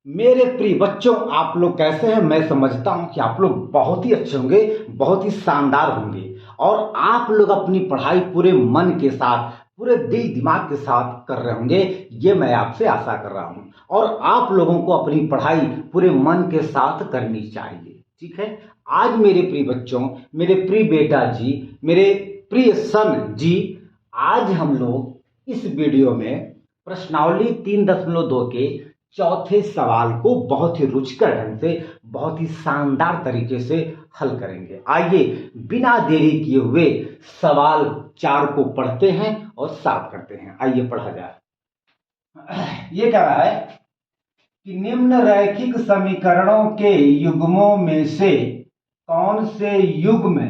मेरे प्रिय बच्चों, आप लोग कैसे हैं? मैं समझता हूं कि आप लोग बहुत ही अच्छे होंगे, बहुत ही शानदार होंगे और आप लोग अपनी पढ़ाई पूरे मन के साथ, पूरे दिल दिमाग के साथ कर रहे होंगे। ये मैं आपसे आशा कर रहा हूं और आप लोगों को अपनी पढ़ाई पूरे मन के साथ करनी चाहिए। ठीक है। आज मेरे प्रिय बच्चों, मेरे प्रिय बेटा जी, मेरे प्रिय सन जी, आज हम लोग इस वीडियो में प्रश्नावली 3.2 के चौथे सवाल को बहुत ही रुचिकर ढंग से, बहुत ही शानदार तरीके से हल करेंगे। आइए बिना देरी किए हुए सवाल 4 को पढ़ते हैं और साफ करते हैं। आइए पढ़ा जाए। ये कह रहा है कि निम्न रैखिक समीकरणों के युग्मों में से कौन से युग्म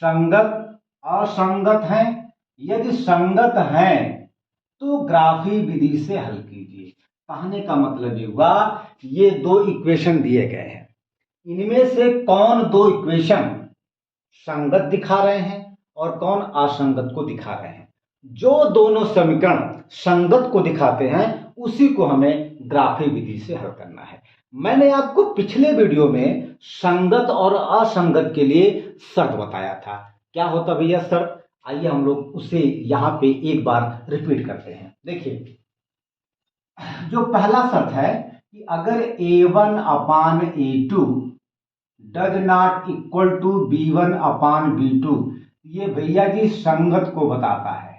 संगत असंगत हैं? यदि संगत हैं तो ग्राफी विधि से हल कीजिए। कहने का मतलब ये हुआ, ये दो इक्वेशन दिए गए हैं, इनमें से कौन दो इक्वेशन संगत दिखा रहे हैं और कौन असंगत को दिखा रहे हैं। जो दोनों समीकरण संगत को दिखाते हैं उसी को हमें ग्राफी विधि से हल करना है। मैंने आपको पिछले वीडियो में संगत और असंगत के लिए शर्त बताया था। क्या होता भैया शर्त? आइए हम लोग उसे यहां पे एक बार रिपीट करते हैं। देखिए, जो पहला शर्त है कि अगर A1 upon A2 does not equal to B1 upon B2, ये भैया जी संगत को बताता है।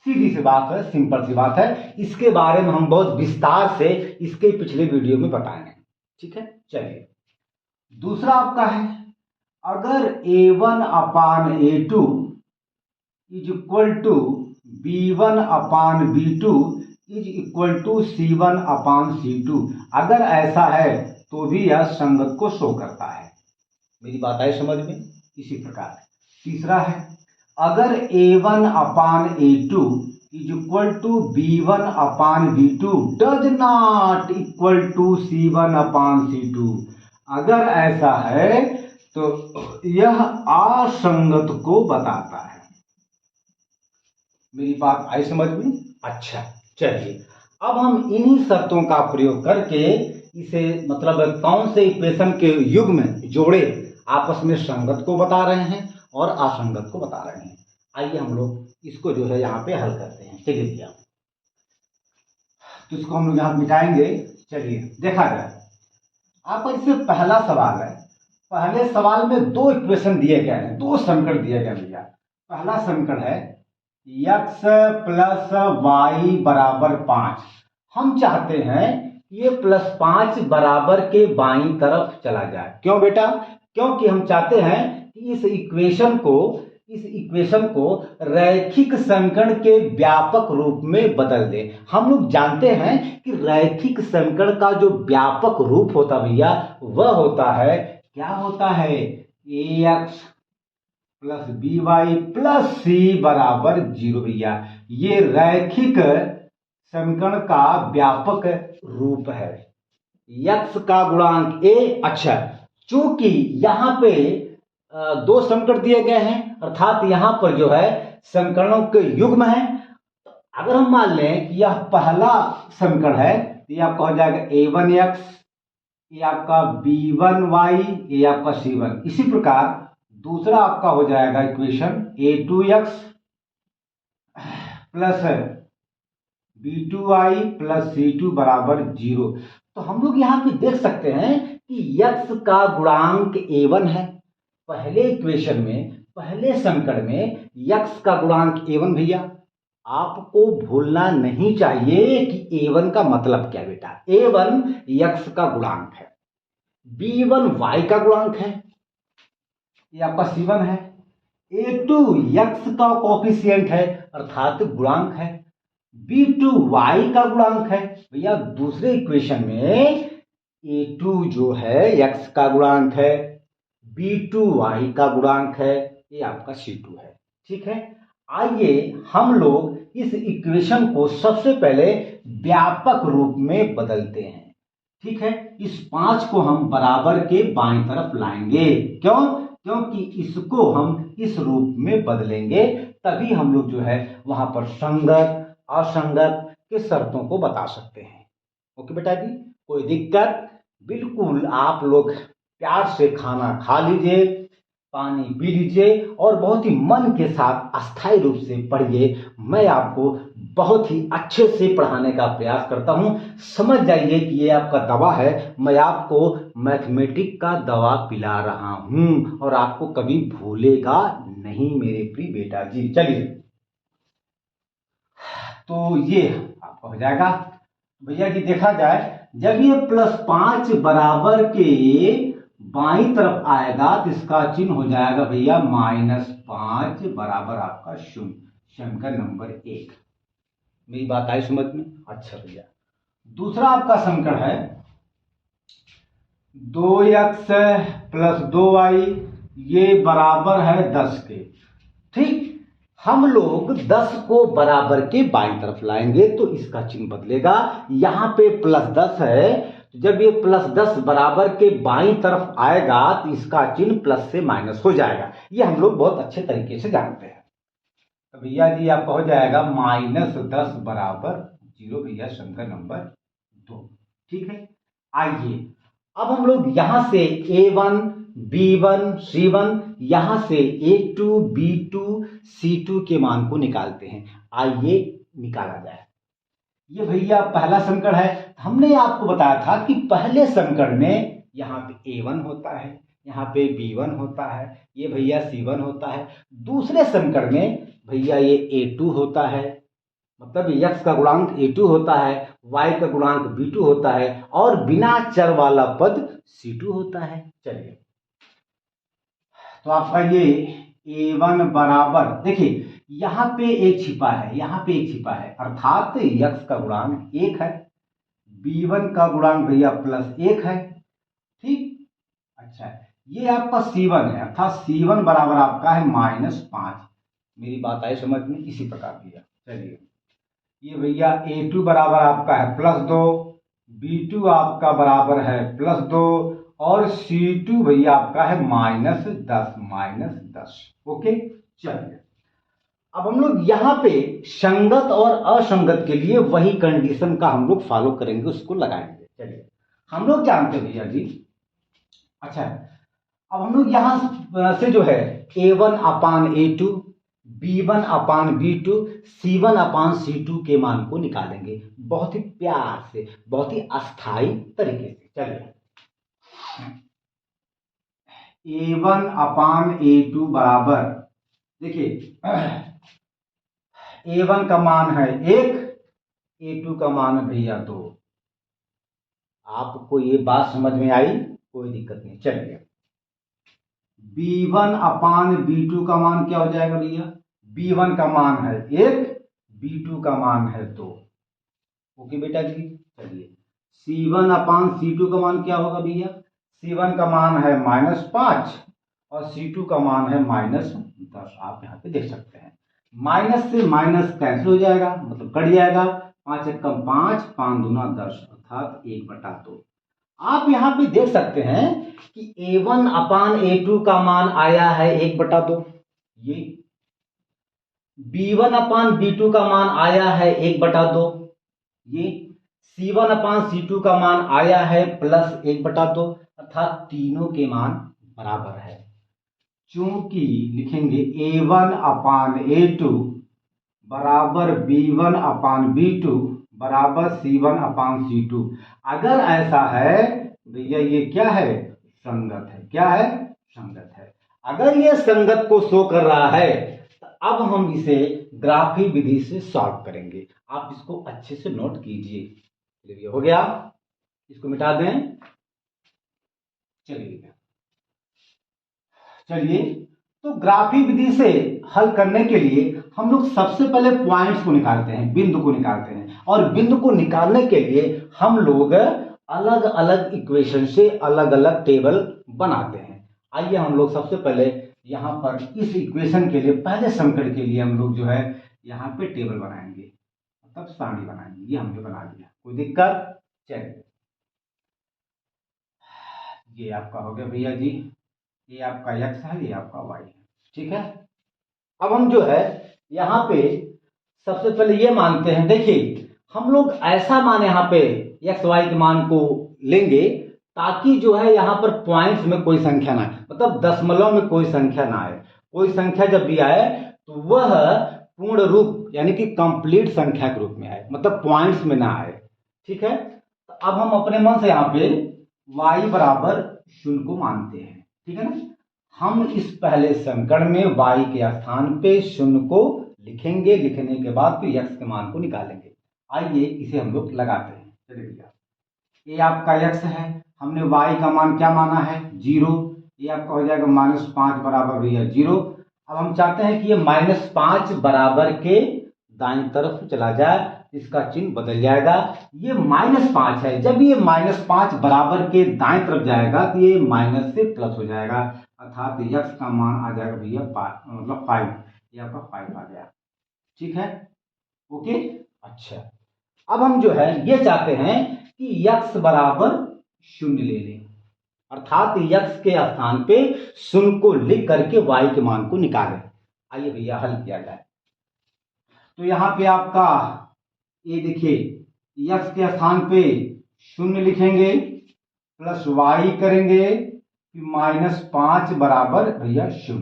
सीधी सी बात है, सिंपल सी बात है। इसके बारे में हम बहुत विस्तार से इसके पिछले वीडियो में बताएंगे। ठीक है, चलिए। दूसरा आपका है, अगर A1 upon A2 is equal to B1 upon B2 is equal to C1 upon C2, अगर ऐसा है तो भी यह संगत को शो करता है। मेरी बात आई समझ में? इसी प्रकार तीसरा है, अगर A1 upon A2 is equal to B1 upon B2 does not equal to C1 upon C2, अगर ऐसा है तो यह असंगत को बताता है। मेरी बात आई समझ में? अच्छा, चलिए अब हम इन्हीं शर्तों का प्रयोग करके इसे मतलब कौन से इक्वेशन के युग्म जोड़े आपस में संगत को बता रहे हैं और असंगत को बता रहे हैं। आइए हम लोग इसको जो है यहाँ पे हल करते हैं। चलिए भैया, तो इसको हम लोग यहाँ मिटाएंगे। चलिए देखा जाए। आपका इससे पहला सवाल है, पहले सवाल में दो इक्वेशन दिए गए हैं, दो समीकरण दिए गए भैया। पहला समीकरण है x प्लस वाई बराबर 5। हम चाहते हैं ये +5 बराबर के बाईं तरफ चला जाए। क्यों बेटा? क्योंकि हम चाहते हैं कि इस इक्वेशन को रैखिक समीकरण के व्यापक रूप में बदल दे। हम लोग जानते हैं कि रैखिक समीकरण का जो व्यापक रूप होता भैया, वह होता है, क्या होता है? ax plus b y plus c बराबर 0 भैया। ये रैखिक समीकरण का व्यापक रूप है। x का गुणांक a। अच्छा, चूंकि यहां पे दो समीकरण दिए गए हैं, अर्थात यहां पर जो है समीकरणों के युग्म है। अगर हम मान लें कि यह पहला समीकरण है तो यह आपका हो जाएगा a1x, ये आपका b1y, ये आपका c1। इसी प्रकार दूसरा आपका हो जाएगा equation a2x plus b2y plus c2 बराबर 0। तो हम लोग यहां पे देख सकते हैं कि x का गुणांक a1 है। पहले इक्वेशन में, पहले समीकरण में x का गुणांक a1 भैया। आपको भूलना नहीं चाहिए कि a1 का मतलब क्या है बेटा। a1 x का गुणांक है, b1 y का गुणांक है, ये आपका C1 है, A2 x का कोफिशिएंट है अर्थात गुणांक है, B2 y का गुणांक है। भैया दूसरे इक्वेशन में A2 जो है x का गुणांक है, B2 y का गुणांक है, ये आपका C2 है। ठीक है, आइए हम लोग इस इक्वेशन को सबसे पहले व्यापक रूप में बदलते हैं। ठीक है, इस 5 को हम बराबर के बाईं तरफ लाएंगे। क्यों? क्योंकि इसको हम इस रूप में बदलेंगे, तभी हम लोग जो है वहां पर संगत असंगत के शर्तों को बता सकते हैं। ओके बेटा जी, कोई दिक्कत? बिल्कुल, आप लोग प्यार से खाना खा लीजिए, पानी पी लीजिए और बहुत ही मन के साथ अस्थायी रूप से पढ़िए। मैं आपको बहुत ही अच्छे से पढ़ाने का प्रयास करता हूं। समझ जाइए कि ये आपका दवा है, मैं आपको मैथमेटिक का दवा पिला रहा हूं और आपको कभी भूलेगा नहीं मेरे प्रिय बेटा जी। चलिए, तो ये आपका हो जाएगा भैया जी। देखा जाए, जब ये +5 बराबर के बाईं तरफ आएगा तो इसका चिन्ह हो जाएगा भैया -5 बराबर आपका शून्य। समीकरण नंबर 1। मेरी बात आई समझ में? अच्छा भैया, दूसरा आपका समीकरण है 2x + 2y ये बराबर है 10 के। ठीक, हम लोग 10 को बराबर के बाईं तरफ लाएंगे तो इसका चिन्ह बदलेगा। यहां पे +10 है, तो जब ये +10 बराबर के बाईं तरफ आएगा तो इसका चिन्ह प्लस से माइनस हो जाएगा। ये हम लोग बहुत अच्छे तरीके से जानते हैं। तो भैया जी आपका हो जाएगा -10 बराबर 0 भैया, समीकरण नंबर 2। ठीक है, आइए अब हम लोग यहां से A1 B1 C1 यहां से A2 B2 C2 के मान को निकालते हैं। आइए निकाला जाए। ये भैया पहला समीकरण है। हमने आपको बताया था कि पहले समीकरण में यहाँ पे A1 होता है, यहाँ पे B1 होता है, ये भैया C1 होता है। दूसरे समीकरण में भैया ये A2 होता है, मतलब x का गुणांक A2 होता है, y का गुणांक B2 होता है और बिना चर वाला पद C2 होता है। चलिए, तो आपका ये A1 बराबर, देखिए यहां पे एक छिपा है, यहां पे एक छिपा है, अर्थात x का गुणांक 1 है, B1 का गुणांक भैया +1 है। ठीक, अच्छा, ये आपका C1 है, अर्थात C1 बराबर आपका है -5। मेरी बात आई समझ में? इसी प्रकार भैया चलिए, ये भैया A2 बराबर आपका है +2, B2 आपका बराबर है +2 और C2 भैया आपका है -10। ओके, चलिए अब हम लोग यहाँ पे संगत और असंगत के लिए वही कंडीशन का हम लोग फॉलो करेंगे, उसको लगाएंगे। चलिए, हम लोग जानते हैं भैया जी। अच्छा, अब हम लोग यहां से जो है A1/A2 B1/B2 C1/C2 के मान को निकालेंगे, बहुत ही प्यार से, बहुत ही अस्थाई तरीके से। चलिए, A1/A2 बराबर, देखिए A1 का मान है 1, A2 का मान है भैया 2। आपको ये बात समझ में आई? कोई दिक्कत नहीं। चलिए, B1/B2 का मान क्या हो जाएगा भैया? B1 का मान है 1, B2 का मान है 2। ओके बेटा जी, चलिए C1/C2 का मान क्या होगा भैया? C1 का मान है -5 और C2 का मान है -10। आप यहाँ पे देख सकते हैं, माइनस से माइनस कैंसिल हो जाएगा, मतलब कट जाएगा। 5 एकम 5, 5 दूना 10, अर्थात 1/2। आप यहाँ पे देख सकते हैं कि A1/A2 का मान आया है 1/2, ये B1/B2 का मान आया है 1/2, ये C1/C2 का मान आया है +1/2, अर्थात तीनों के मान बराबर है। चूंकि लिखेंगे A1/A2 बराबर B1/B2 बराबर C1/C2। अगर ऐसा है भैया, ये क्या है? संगत है। क्या है? संगत है। अगर ये संगत को शो कर रहा है तो अब हम इसे ग्राफी विधि से सॉल्व करेंगे। आप इसको अच्छे से नोट कीजिए। चलिए, हो गया, इसको मिटा दें। चलिए, तो ग्राफी विधि से हल करने के लिए हम लोग सबसे पहले पॉइंट्स को निकालते हैं, बिंदु को निकालते हैं, और बिंदु को निकालने के लिए हम लोग अलग अलग इक्वेशन से अलग अलग टेबल बनाते हैं। आइए हम लोग सबसे पहले यहाँ पर इस इक्वेशन के लिए, पहले समीकरण के लिए हम लोग जो है यहाँ पे टेबल बनाएंगे, मतलब सारणी बनाएंगे। ये हमने बना लिया, कोई दिक्कत? चलिए, ये आपका हो गया भैया जी, ये आपका x है, ये आपका y है। ठीक है, अब हम जो है यहाँ पे सबसे पहले ये मानते हैं, देखिए हम लोग ऐसा मान यहाँ पे एक्स वाई के मान को लेंगे ताकि जो है यहाँ पर पॉइंट्स में कोई संख्या ना आए, मतलब दशमलव में कोई संख्या ना आए। कोई संख्या जब भी आए तो वह पूर्ण रूप यानी कि कंप्लीट संख्या के रूप में आए, मतलब पॉइंट्स में ना आए। ठीक है, तो अब हम अपने मन से यहाँ पे y बराबर 0 को मानते हैं। ठीक है ना, हम इस पहले समीकरण में y के स्थान पे 0 को लिखेंगे, लिखने के बाद फिर x के मान को निकालेंगे। आइए इसे हम लोग लगाते हैं। चलिए भैया, ये आपका x है, हमने y का मान क्या माना है 0, ये आपका हो जाएगा -5 बराबर भैया 0। अब हम चाहते हैं कि ये -5 बराबर के दाईं तरफ चला जाए, इसका चिन्ह बदल जाएगा। ये -5 है, जब ये -5 बराबर के दाएं तरफ जाएगा तो ये माइनस से प्लस हो जाएगा, अर्थात x का मान आ जाएगा भैया मतलब 5, ये आपका 5 आ गया। ठीक है, ओके। अच्छा, अब हम जो है ये चाहते हैं कि x बराबर 0 ले लें, अर्थात x के स्थान पे 0 को लिख करके y के मान को निकालें। आइए भैया हल किया जाए। तो यहाँ पे आपका ये देखिए x के स्थान पे 0 लिखेंगे प्लस y करेंगे -5 बराबर भैया 0।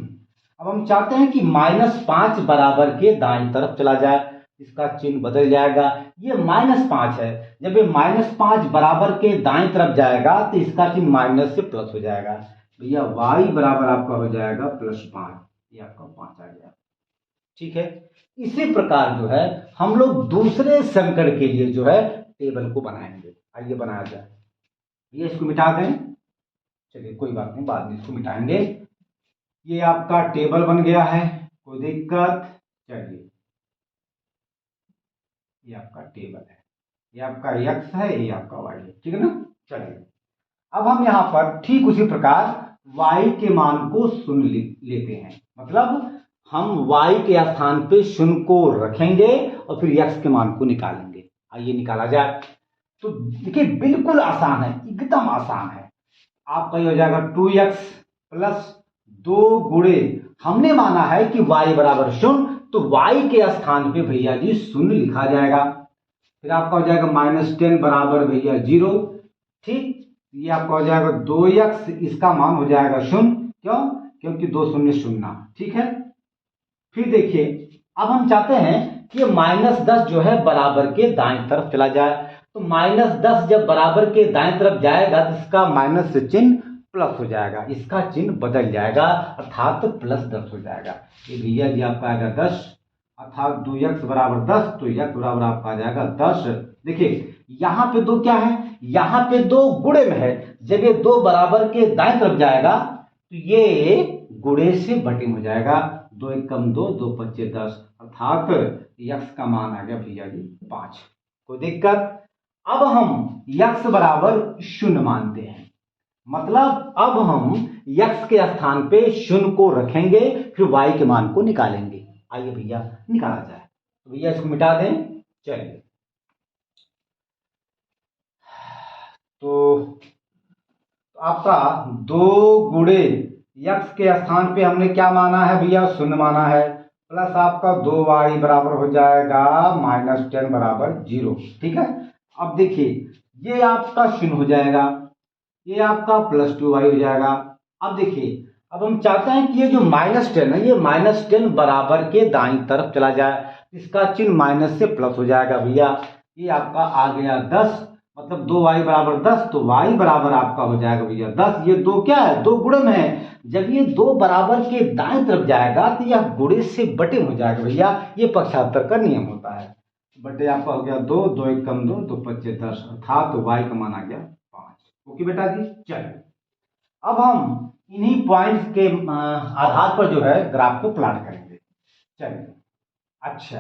अब हम चाहते हैं कि -5 बराबर के दाईं तरफ चला जाए, इसका चिन्ह बदल जाएगा। ये -5 है, जब ये -5 बराबर के दाईं तरफ जाएगा तो इसका चिन्ह माइनस से प्लस हो जाएगा। भैया y बराबर आपका हो जाएगा +5, ये आपका 5 आ गया। ठीक है, इसी प्रकार जो है हम लोग दूसरे समीकरण के लिए जो है टेबल को बनाएंगे। आइए बनाया जाए। ये इसको मिटा दें, चलिए कोई बात नहीं, बाद में इसको मिटाएंगे। ये आपका टेबल बन गया है, कोई दिक्कत? चलिए ये आपका टेबल है, ये आपका x है, ये आपका y है। ठीक है ना, चलिए अब हम यहाँ पर ठीक उसी प्रकार y के मान को 0 लेते हैं, मतलब हम y के स्थान पे 0 को रखेंगे और फिर x के मान को निकालेंगे। आइए निकाला जाए। तो देखिए बिल्कुल आसान है, एकदम आसान है। आपका ये हो जाएगा 2x प्लस 2 गुणे, हमने माना है कि y बराबर 0, तो y के स्थान पे भैया जी 0 लिखा जाएगा। फिर आपका हो जाएगा -10 बराबर भैया 0। ठीक, ये आपका हो जाएगा 2x, इसका मान हो जाएगा 0, क्यों? क्योंकि 2 0 0। ठीक है, फिर देखिए अब हम चाहते हैं कि ये -10 जो है बराबर के दाएं तरफ चला जाए। तो -10 जब बराबर के दाएं तरफ जाएगा तो इसका माइनस से चिन्ह प्लस हो जाएगा, इसका चिन्ह बदल जाएगा, अर्थात +10 हो जाएगा। ये भैया जी आपका आएगा 10, अर्थात 2x बराबर 10, तो x बराबर आपका आ जाएगा 10। देखिए यहाँ पे 2 क्या है, यहाँ पे 2 गुणे में है, जब ये 2 बराबर के दाएं तरफ जाएगा तो ये गुणे से बटे में हो जाएगा। 2 × 2 2 × 5 10, अर्थात x का मान आ गया भैया जी 5। कोई दिक्कत? अब हम x बराबर 0 मानते हैं, मतलब अब हम x के स्थान पे 0 को रखेंगे, फिर y के मान को निकालेंगे। आइए भैया निकाला जाए। तो भैया इसको मिटा दें। चलिए तो आपका 2 गुणे x के स्थान पे हमने क्या माना है भैया 0 माना है, प्लस आपका 2y बराबर हो जाएगा -10 बराबर 0। ठीक है, अब देखिए ये आपका 0 हो जाएगा, ये आपका +2y हो जाएगा। अब देखिए अब हम चाहते हैं कि ये जो -10 है, ये -10 बराबर के दाईं तरफ चला जाए, इसका चिन्ह माइनस से प्लस हो जाएगा। भैया ये आपका आ गया 10, मतलब 2y बराबर 10, तो y बराबर आपका हो जाएगा भैया 10। ये 2 क्या है, 2 गुणे में है, जब ये 2 बराबर के दाएं तरफ जाएगा तो यह गुणे से बटे में हो जाएगा। भैया ये पक्षांतर का नियम होता है, बटे आपका हो गया 2, 2 × 2 2 × 5 10, अर्थात y का मान आ गया 5। ओके बेटा जी, चलिए अब हम इन्हीं पॉइंट्स के आधार पर जो है ग्राफ को प्लॉट करेंगे। चलिए अच्छा,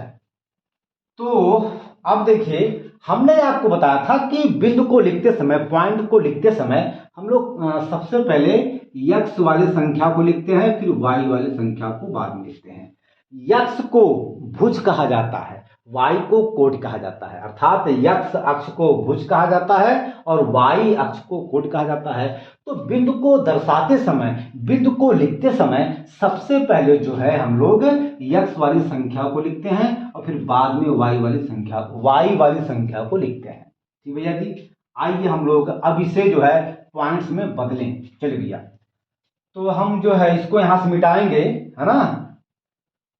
तो अब देखिए हमने आपको बताया था कि बिंदु को लिखते समय, पॉइंट को लिखते समय हम लोग सबसे पहले x वाली संख्या को लिखते हैं, फिर y वाली संख्या को बाद में लिखते हैं। x को भुज कहा जाता है, y को कोट कहा जाता है, अर्थात x अक्ष को भुज कहा जाता है और y अक्ष को कोट कहा जाता है। तो बिंदु को दर्शाते समय, बिंदु को लिखते समय सबसे पहले जो है हम लोग x वाली संख्या को लिखते हैं और फिर बाद में y वाली संख्या को लिखते हैं। ठीक भैया जी। आइए हम लोग अब इसे जो है पॉइंट्स में बदलें। चलिए भैया, तो हम जो है इसको यहाँ से मिटाएंगे, है ना,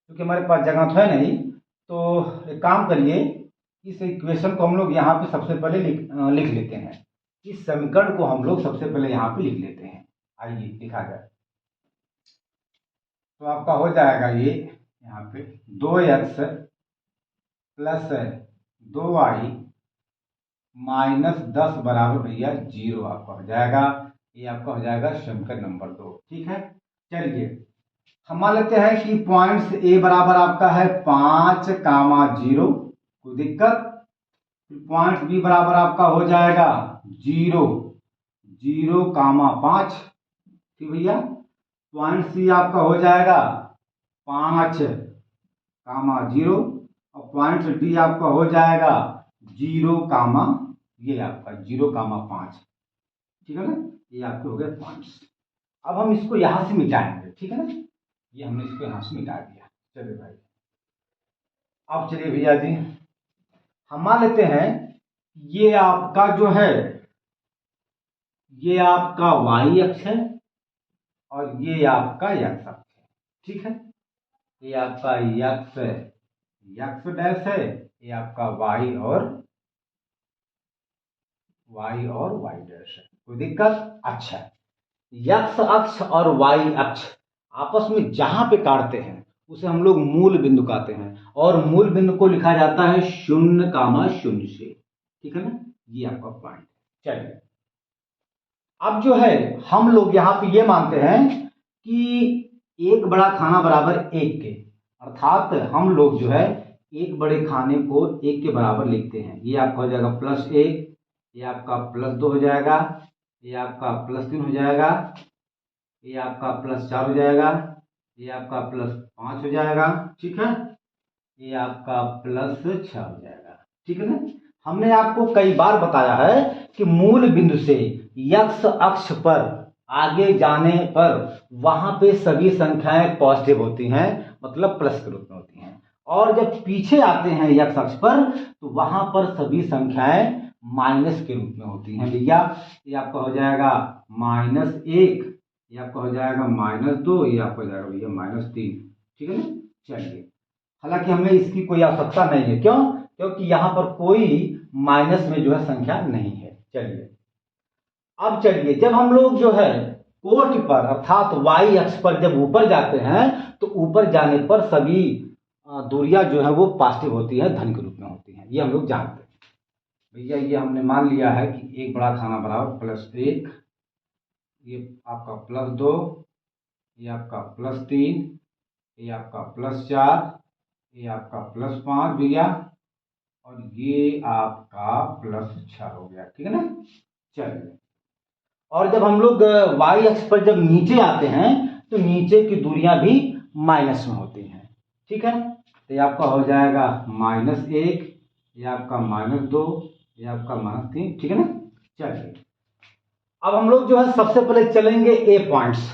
क्योंकि हमारे पास जगह तो है नहीं। तो एक काम करिए, इस इक्वेशन को हम लोग यहाँ पे सबसे पहले लिख लेते हैं। इस समीकरण को हम लोग सबसे पहले यहाँ पे लिख लेते हैं। आइए लिखा जाए, तो आपका हो जाएगा ये यहाँ पे 2x प्लस 2y माइनस 10 बराबर भैया 0 आपका हो जाएगा। ये आपका हो जाएगा समीकरण नंबर 2। ठीक है, चलिए हम मान लेते हैं कि पॉइंट्स ए बराबर आपका है 5,0, कोई दिक्कत। पॉइंट बी बराबर आपका हो जाएगा 0, 0,5। ठीक भैया, पॉइंट सी आपका हो जाएगा 5,0 और पॉइंट डी आपका हो जाएगा 0, ये आपका 0,5। ठीक है ना, ये आपके हो गए पॉइंट्स। अब हम इसको यहां से मिटाएंगे, ठीक है ना, ये हमने इसको यहां से मिटा दिया। चलिए भाई, अब चलिए भैया जी, हम मान लेते हैं ये आपका जो है, ये आपका वाई अक्ष है और ये आपका एक्स अक्ष है। ठीक है, ये आपका यक्स डैश है, ये आपका वाई और वाई डैश है। कोई दिक्कत? अच्छा, यक्स अक्ष और वाई अक्ष आपस में जहां पे काटते हैं उसे हम लोग मूल बिंदु कहते हैं, और मूल बिंदु को लिखा जाता है 0,0 से। ठीक है ना, ये आपका पॉइंट है। चलिए, अब जो है हम लोग यहाँ पे ये मानते हैं कि एक बड़ा खाना बराबर एक के, अर्थात हम लोग जो है एक बड़े खाने को एक के बराबर लिखते हैं। ये आपका हो जाएगा +1, ये आपका +2 हो जाएगा, ये आपका +3 हो जाएगा, ये आपका +4 हो जाएगा, ये आपका +5 हो जाएगा। ठीक है, ये आपका +6 हो जाएगा। ठीक है ना, हमने आपको कई बार बताया है कि मूल बिंदु से यक्स अक्ष पर आगे जाने पर वहां पे सभी संख्याएं पॉजिटिव होती हैं, मतलब प्लस के रूप में होती हैं, और जब पीछे आते हैं यक्स अक्ष पर तो वहां पर सभी संख्याएं माइनस के रूप में होती हैं। भैया, ये आपका हो जाएगा -1, ये आपका हो जाएगा -2, ये आपका हो जाएगा भैया -3। ठीक है ना, चलिए, हालांकि हमें इसकी कोई आवश्यकता नहीं है, क्यों? क्योंकि यहां पर कोई माइनस में जो है संख्या नहीं है। चलिए, अब चलिए, जब हम लोग जो है कोट पर अर्थात वाई अक्ष पर जब ऊपर जाते हैं तो ऊपर जाने पर सभी दूरियां जो है वो पॉजिटिव होती है, धन के रूप में होती हैं, ये हम लोग जानते हैं। भैया, ये हमने मान लिया है कि एक बड़ा खाना बराबर +1, ये आपका +2, ये आपका +3, ये आपका +4, ये आपका +5 भैया, और ये आपका +6 हो गया। ठीक है ना, चलिए, और जब हम लोग वाई अक्ष पर जब नीचे आते हैं तो नीचे की दूरियां भी माइनस में होती हैं। ठीक है, तो ये आपका हो जाएगा -1, ये आपका -2, ये आपका -3। ठीक है ना, चलिए, अब हम लोग जो है सबसे पहले चलेंगे ए पॉइंट्स।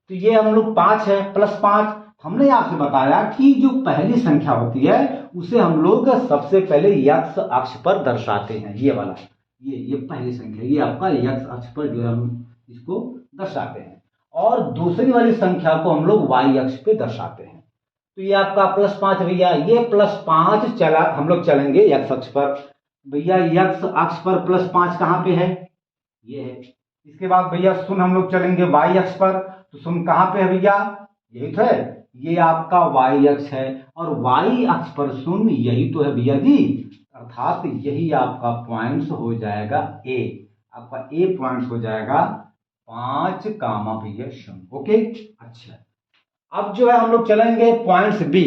तो ये हम लोग 5 है, +5। हमने आपसे बताया कि जो पहली संख्या होती है उसे हम लोग सबसे पहले यक्स अक्ष पर दर्शाते हैं। ये वाला, ये पहली संख्या, ये आपका यक्स अक्ष पर जो है हम इसको दर्शाते हैं, और दूसरी वाली संख्या को हम लोग वाई अक्ष पे दर्शाते हैं। तो ये आपका +5 भैया, ये +5 चला, हम लोग चलेंगे यक्स अक्ष पर। भैया, यक्स अक्ष पर +5 कहाँ पे है? ये है। इसके बाद भैया शून्य हम लोग चलेंगे वाई अक्ष पर, तो शून्य कहाँ पे है भैया? यही तो है, ये आपका वाई अक्ष है, और वाई अक्ष पर शून्य यही तो है भैया जी, अर्थात यही आपका पॉइंट्स हो जाएगा ए। आपका ए पॉइंट्स हो जाएगा 5 भैया 0। ओके, अच्छा, अब जो है हम लोग चलेंगे पॉइंट्स बी।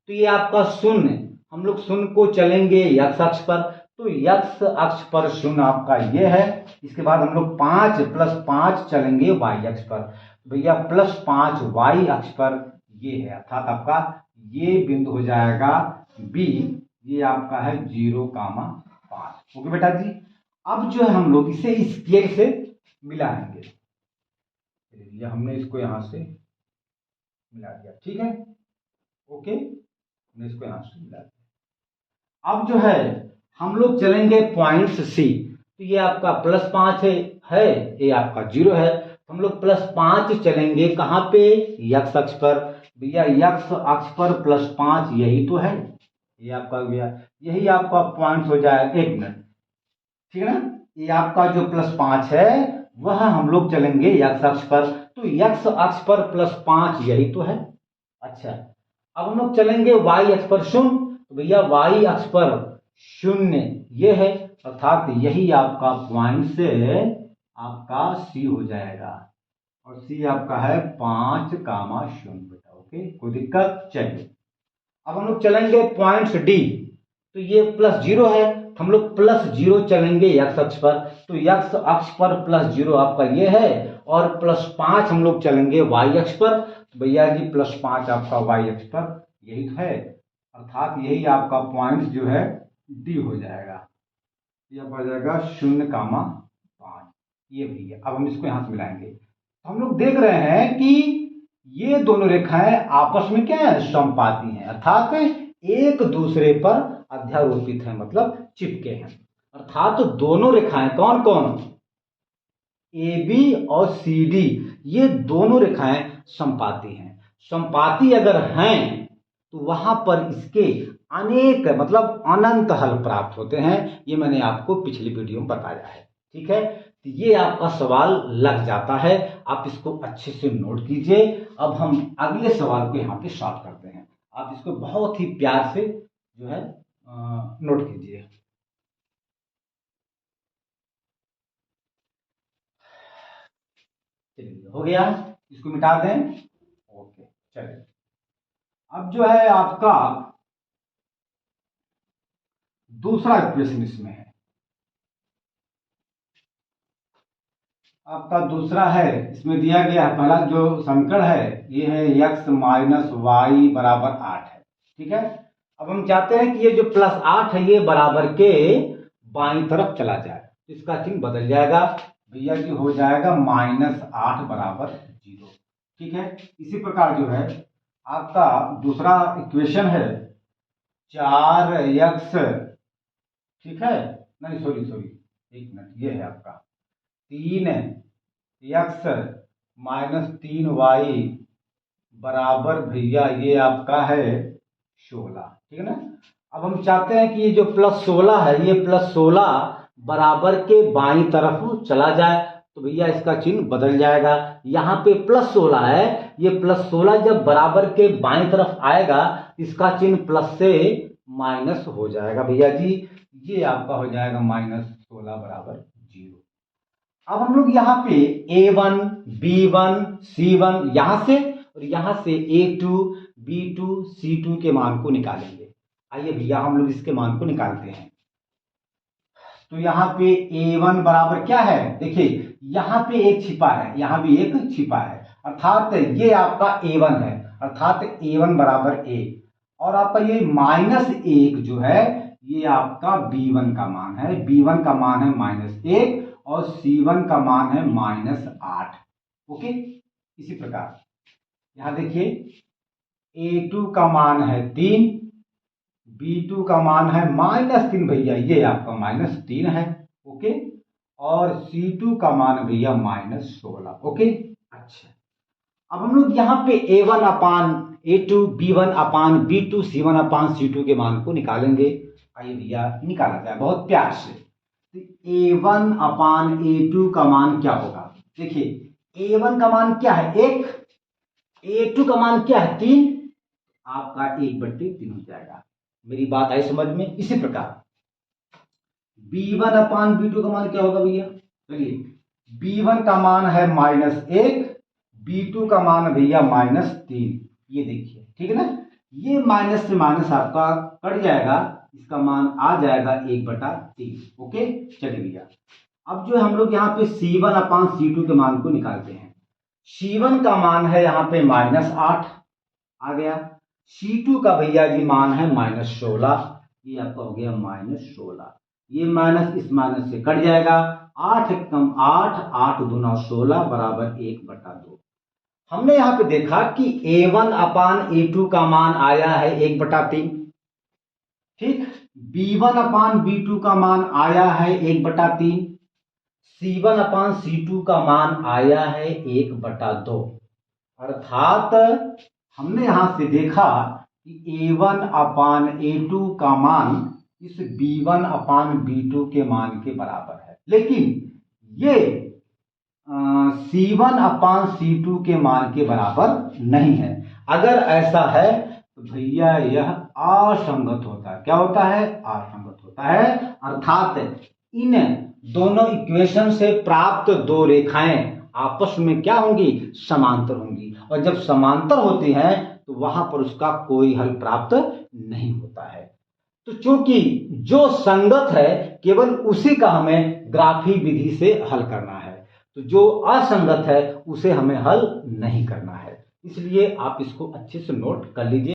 तो ये आपका शून्य, हम लोग शून्य को चलेंगे यक्स अक्ष पर, तो यक्स अक्ष पर शून्य आपका ये है। इसके बाद हम लोग 5 + 5 चलेंगे वाई अक्ष पर, भैया +5 वाई अक्ष पर ये है, अर्थात आपका ये बिंदु हो जाएगा बी। ये आपका है 0,5। ओके बेटा जी, अब जो है हम लोग इसे स्केल से मिलाएंगे। ये हमने इसको यहां से मिला दिया। ठीक है, ओके, हमने इसको यहां से मिला दिया। अब जो है हम लोग चलेंगे पॉइंट सी। तो ये आपका +5 है, ये आपका 0 है। हम लोग +5 चलेंगे कहाँ पे, x अक्ष पर। भैया x अक्ष पर +5 यही तो है, ये आपका हो गया, यही आपका पॉइंट हो जाए। 1 मिनट, ठीक है ना। ये आपका जो +5 है वह हम लोग चलेंगे x अक्ष पर, तो x अक्ष पर +5 यही तो है। अच्छा, अब हम लोग चलेंगे y अक्ष पर 0, तो भैया y अक्ष पर 0 ये है, अर्थात यही आपका पॉइंट से आपका C हो जाएगा, और C आपका है 5,0 बेटा। ओके, कोई दिक्कत। चलिए अब हम लोग चलेंगे पॉइंट D। तो ये +0 है, हम लोग +0 चलेंगे x अक्ष पर, तो x अक्ष पर +0 आपका ये है, और +5 हम लोग चलेंगे y अक्ष पर। तो भैया जी +5 आपका y अक्ष पर यही तो है, अर्थात यही आपका पॉइंट जो है D हो जाएगा। ये आ जाएगा 0,5 ये भैया। अब हम इसको यहां से मिलाएंगे, तो हम लोग देख रहे हैं कि ये दोनों रेखाएं आपस में क्या है, समपाती हैं, अर्थात एक दूसरे पर अध्यारोपित हैं, मतलब चिपके हैं। अर्थात दोनों रेखाएं कौन कौन, AB और CD, ये दोनों रेखाएं समपाती हैं। समपाती अगर हैं तो वहां पर इसके अनेक मतलब अनंत हल प्राप्त होते हैं, ये मैंने आपको पिछली वीडियो में बताया है। ठीक है, तो ये आपका सवाल लग जाता है, आप इसको अच्छे से नोट कीजिए। अब हम अगले सवाल को यहाँ पे सॉल्व करते हैं, आप इसको बहुत ही प्यार से जो है नोट कीजिए। चलिए हो गया, इसको मिटा दें। ओके, चलिए अब जो है आपका दूसरा इक्वेशन इसमें है, आपका दूसरा है, इसमें दिया गया है पहला जो समीकरण है ये है x - y = 8 है। ठीक है, अब हम चाहते हैं कि ये जो +8 है ये बराबर के बाईं तरफ चला जाए, इसका चिन्ह बदल जाएगा भैया जी, हो जाएगा -8 = 0। ठीक है, इसी प्रकार जो है आपका दूसरा इक्वेशन है 4x, ठीक है, नहीं सॉरी 1 मिनट, ये है आपका 3x - 3y बराबर भैया ये आपका है 16। ठीक है ना, अब हम चाहते हैं कि ये जो +16 है ये +16 बराबर के बाईं तरफ चला जाए, तो भैया इसका चिन्ह बदल जाएगा। यहाँ पे +16 है, ये +16 जब बराबर के बाईं तरफ आएगा इसका चिन्ह प्लस से माइनस हो जाएगा भैया जी, ये आपका हो जाएगा -16 = 0। अब हम लोग यहाँ पे A1, B1, C1 यहां से और यहां से A2, B2, C2 के मान को निकालेंगे। आइए भैया हम लोग इसके मान को निकालते हैं। तो यहाँ पे A1 बराबर क्या है, देखिए यहाँ पे एक छिपा है, यहाँ भी एक छिपा है, अर्थात ये आपका A1 है, अर्थात A1 बराबर A, और आपका ये -1 जो है ये आपका B1 का मान है, B1 का मान है -1 और C1 का मान है -8। ओके, इसी प्रकार यहां देखिए A2 का मान है 3, B2 का मान है -3 भैया, ये आपका -3 है। ओके, और C2 का मान भैया -16। ओके, अच्छा, अब हम लोग यहाँ पे A1 upon A2, B1 upon B2, C1 upon C2 के मान को निकालेंगे। आइए भैया निकाला जाए बहुत प्यार से। A1 अपान A2 का मान क्या होगा, देखिए A1 का मान क्या है 1, A2 का मान क्या है 3, आपका 1/3 हो जाएगा। मेरी बात आई समझ में। इसी प्रकार B1 अपान B2 का मान क्या होगा भैया, चलिए B1 का मान है -1, B2 का मान भैया -3, ये देखिए, ठीक है ना, ये माइनस से माइनस आपका कट जाएगा, इसका मान आ जाएगा 1/3। ओके, चलिए भैया अब जो हम लोग यहाँ पे C1 अपान C2 के मान को निकालते हैं। C1 का मान है यहाँ पे -8 आ गया, C2 का भैया जी मान है -16, ये आपका हो गया -16, ये माइनस इस माइनस से कट जाएगा, 8 कम 8, 8 दूना 16 बराबर 1/2। हमने यहाँ पे देखा कि A1 अपान A2 का मान आया है 1/3, ठीक, B1/B2 का मान आया है 1/3, C1/C2 का मान आया है 1/2। अर्थात हमने यहां से देखा कि A1/A2 का मान इस B1/B2 के मान के बराबर है, लेकिन ये C1/C2 के मान के बराबर नहीं है। अगर ऐसा है तो भैया यह असंगत होता है। क्या होता है? असंगत होता है। अर्थात इन दोनों इक्वेशन से प्राप्त दो रेखाएं आपस में क्या होंगी? समांतर होंगी, और जब समांतर होती हैं तो वहां पर उसका कोई हल प्राप्त नहीं होता है। तो चूंकि जो संगत है केवल उसी का हमें ग्राफी विधि से हल करना है, तो जो असंगत है उसे हमें हल नहीं करना है। इसलिए आप इसको अच्छे से नोट कर लीजिए।